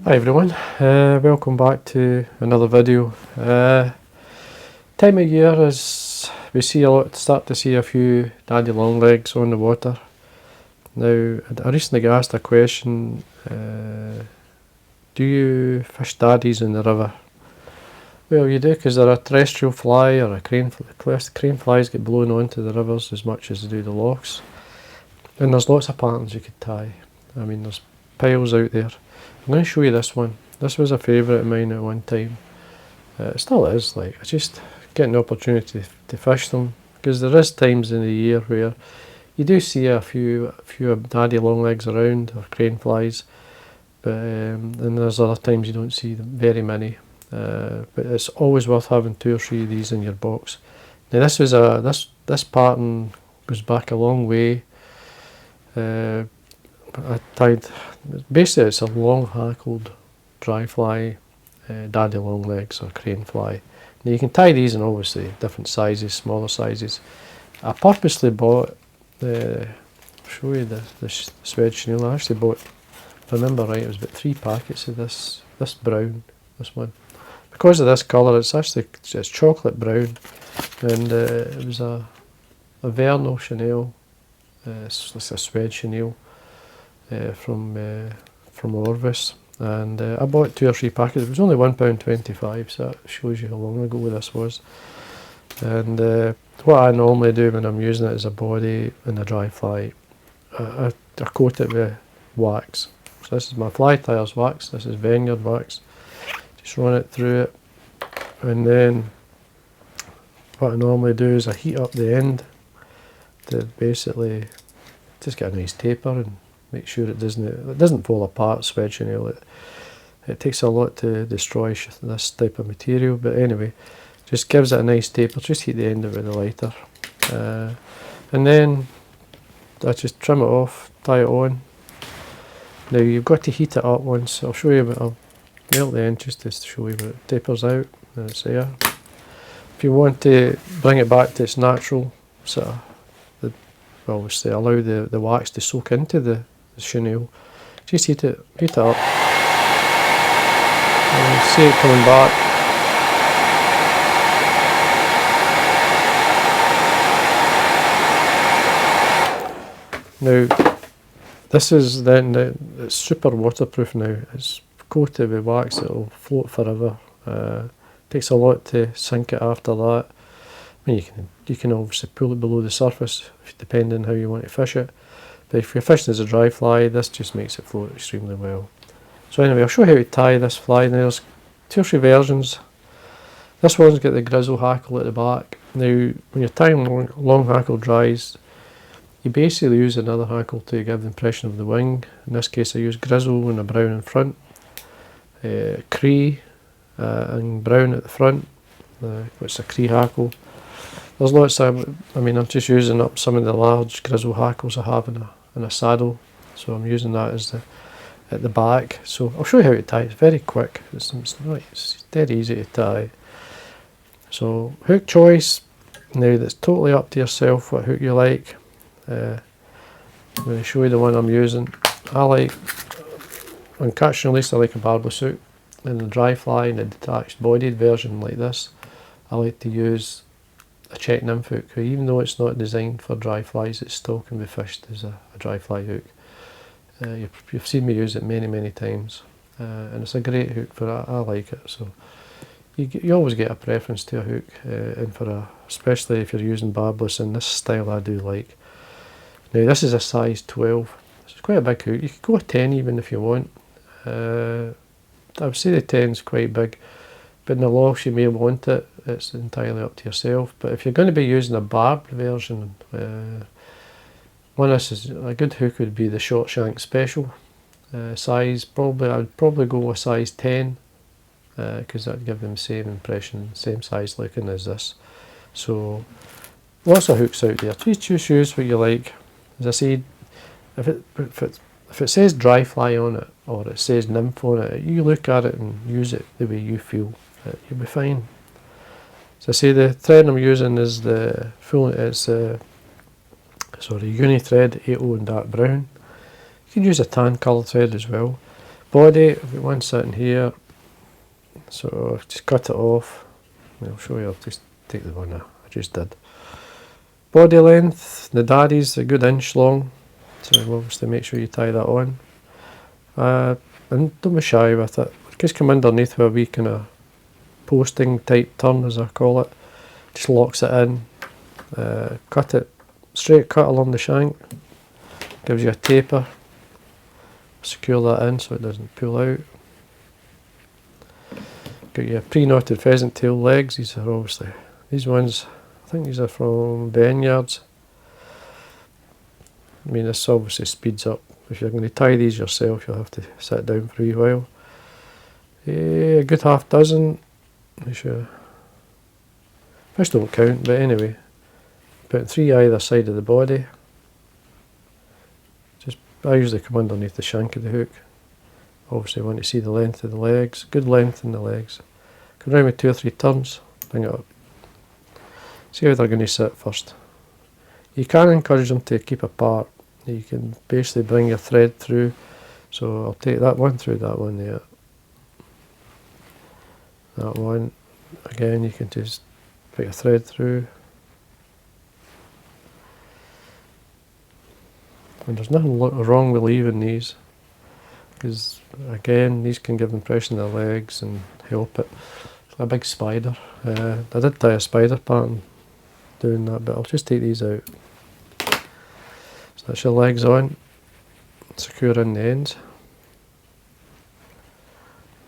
Hi everyone, welcome back to another video. Time of year is we start to see a few daddy longlegs on the water. Now, I recently got asked a question, do you fish daddies in the river? Well, you do, because they're a terrestrial fly or a crane flies get blown onto the rivers as much as they do the lochs. And there's lots of patterns you could tie. I mean, there's piles out there. I'm going to show you this one. This was a favourite of mine at one time. It still is, like, I just getting the opportunity to fish them, because there is times in the year where you do see a few daddy longlegs around, or crane flies, but and there's other times you don't see them, very many. But it's always worth having 2 or 3 of these in your box. Now this pattern goes back a long way. I tied, basically it's a long hackled dry fly, daddy longlegs or crane fly. Now you can tie these in obviously different sizes, smaller sizes. I purposely bought, I'll show you the swed chenille. I actually bought, if I remember right, it was about 3 packets of this brown, this one. Because of this colour, it's chocolate brown, and it was a Vernille chenille, it's a swed chenille. From Orvis, and I bought 2 or 3 packets. It was only £1.25, so that shows you how long ago this was. And what I normally do when I'm using it as a body in a dry fly, I coat it with wax. So this is my fly tires wax, this is vineyard wax. Just run it through it, and then what I normally do is I heat up the end to basically just get a nice taper and make sure it doesn't fall apart, swed chenille. It takes a lot to destroy this type of material, but anyway, just gives it a nice taper. Just heat the end of it with a lighter, and then I just trim it off, tie it on. Now you've got to heat it up once. I'll show you, but I'll melt the end just to show you what it tapers out, and it's there. If you want to bring it back to its natural sort of, obviously allow the wax to soak into the chenille, just heat it up, and you see it coming back. Now this is it's super waterproof now. It's coated with wax, it'll float forever. Takes a lot to sink it after that. I mean, you can obviously pull it below the surface depending on how you want to fish it. But if you're fishing as a dry fly, this just makes it float extremely well. So anyway, I'll show you how to tie this fly. Now there's 2 or 3 versions. This one's got the grizzle hackle at the back. Now when you're tying long hackle dries, you basically use another hackle to give the impression of the wing. In this case I use grizzle and a brown in front, cree and brown at the front, which is a cree hackle. There's lots of, I'm just using up some of the large grizzle hackles I have in a saddle, so I'm using that at the back. So I'll show you how to tie. It's very quick. It's dead easy to tie. So hook choice. Now that's totally up to yourself what hook you like. I'm going to show you the one I'm using. On catch and release I like a barbless hook. In the dry fly, in the detached bodied version like this, I like to use a Czech Nymph hook. Even though it's not designed for dry flies, it still can be fished as a dry fly hook. You've seen me use it many times, and it's a great hook for it. I like it. So you always get a preference to a hook, and especially if you're using barbless in this style, I do like. Now this is a size 12. It's quite a big hook. You could go a 10 even if you want. I would say the 10 is quite big, but in the lochs you may want it. It's entirely up to yourself. But if you're going to be using a barbed version, a good hook would be the short shank special size. I would probably go a size 10, because that would give them the same impression, same size looking as this. So lots of hooks out there. Please choose what you like. As I said, if it says dry fly on it, or it says nymph on it, you look at it and use it the way you feel. You'll be fine. So I say the thread I'm using is uni thread 80 in dark brown. You can use a tan colour thread as well. Body, I've got one sitting here, so I've just cut it off. I'll show you, I'll just take the one I just did. Body length, the daddy's a good inch long, so obviously make sure you tie that on. And don't be shy with it. Just come underneath with a wee kind of posting type turn, as I call it. Just locks it in. Cut it straight cut along the shank. Gives you a taper. Secure that in so it doesn't pull out. Got your pre-knotted pheasant tail legs. These are obviously, these ones, I think these are from Vineyards. I mean, this obviously speeds up. If you're going to tie these yourself, you'll have to sit down for a wee while. A good half dozen. Sure. Fish don't count, but anyway. Put 3 either side of the body. I usually come underneath the shank of the hook. Obviously want to see the length of the legs. Good length in the legs. Go around with 2 or 3 turns. Bring it up. See how they're going to sit first. You can encourage them to keep apart. You can basically bring your thread through. So I'll take that one through, that one there. That one. Again, you can just put your thread through. And there's nothing wrong with leaving these, because again these can give the impression of the legs and help it. It's a big spider. I did tie a spider pattern doing that, but I'll just take these out. So that's your legs on, secure in the ends.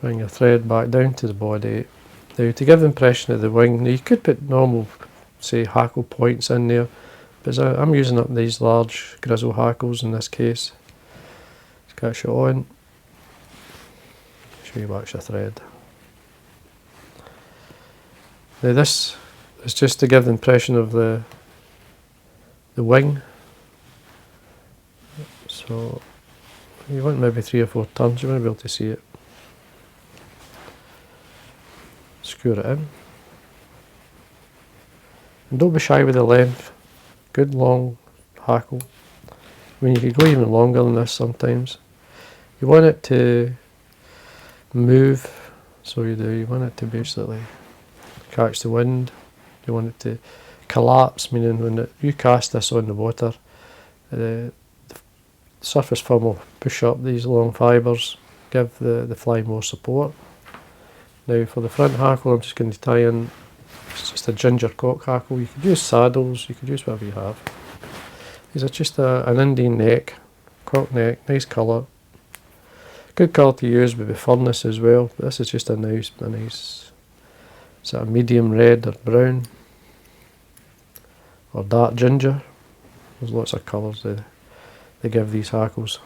Bring your thread back down to the body. Now to give the impression of the wing, now you could put normal, say, hackle points in there. But I'm using up these large grizzle hackles in this case. Just catch it on. Show you back your thread. Now this is just to give the impression of the wing. So you want maybe 3 or 4 turns, you want to be able to see it. Screw it in. And don't be shy with the length. Good long hackle. I mean, you could go even longer than this sometimes. You want it to move, so you do. You want it to basically catch the wind. You want it to collapse, meaning when you cast this on the water, the surface film will push up these long fibres, give the fly more support. Now for the front hackle, I'm just going to tie in. It's just a ginger cock hackle. You could use saddles, you could use whatever you have. These are just an Indian neck, cock neck, nice colour. Good colour to use with the furnace as well. This is just a nice sort of medium red or brown or dark ginger. There's lots of colours they give these hackles.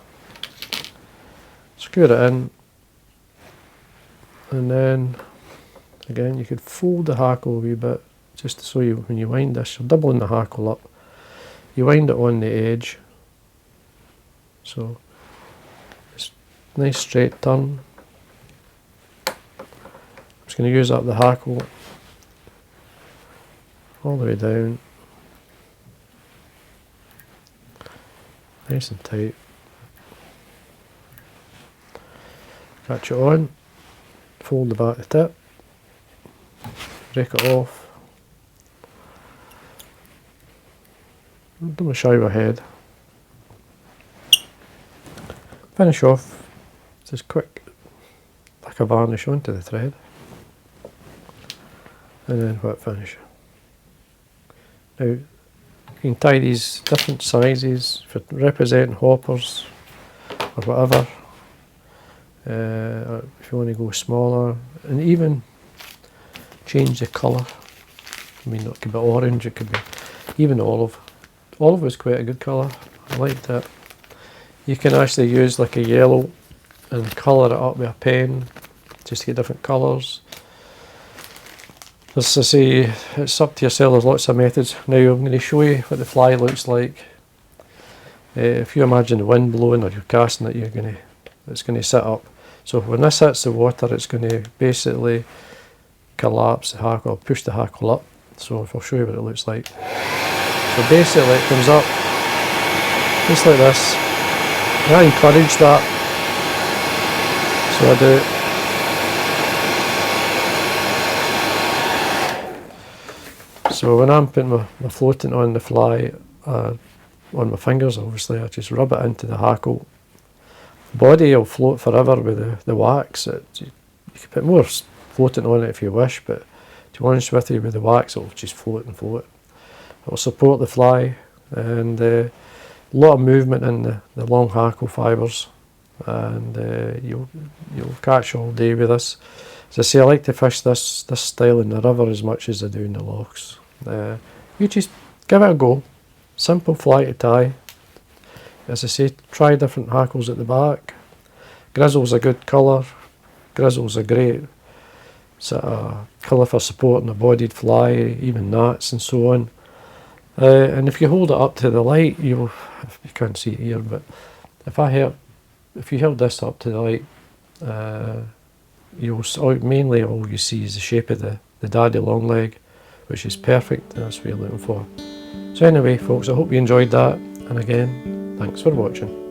Screw it in, and then again you could fold the hackle a wee bit, just so when you wind this, you're doubling the hackle up. You wind it on the edge, so it's nice straight turn. I'm just going to use up the hackle all the way down, nice and tight. Catch it on, fold the back of the tip, break it off. Don't be shy with head. Finish off just quick, like a varnish onto the thread, and then whip finish. Now you can tie these different sizes for representing hoppers or whatever. If you want to go smaller, and even change the colour. I mean, it could be orange, it could be even olive. Olive is quite a good colour, I liked it. You can actually use like a yellow and colour it up with a pen, just to get different colours. As I say, it's up to yourself, there's lots of methods. Now I'm going to show you what the fly looks like. If you imagine the wind blowing or you're casting it, it's going to sit up. So when this hits the water, it's going to basically collapse the hackle, push the hackle up. So if I'll show you what it looks like. So basically it comes up just like this. And I encourage that. So I do. So when I'm putting my floating on the fly, on my fingers obviously, I just rub it into the hackle. The body will float forever with the wax. You can put more floating on it if you wish, but to be honest with you, with the wax it'll just float and float. It'll support the fly, and a lot of movement in the long hackle fibres, and you'll catch all day with this. As I say, I like to fish this style in the river as much as I do in the lochs. You just give it a go. Simple fly to tie. As I say, try different hackles at the back. Grizzle's a good colour. Grizzle's a great sort of colour for supporting a bodied fly, even gnats and so on. And if you hold it up to the light, you can't see it here, but if you held this up to the light, mainly all you see is the shape of the daddy long leg, which is perfect. That's what you're looking for. So anyway, folks, I hope you enjoyed that, and again, thanks for watching.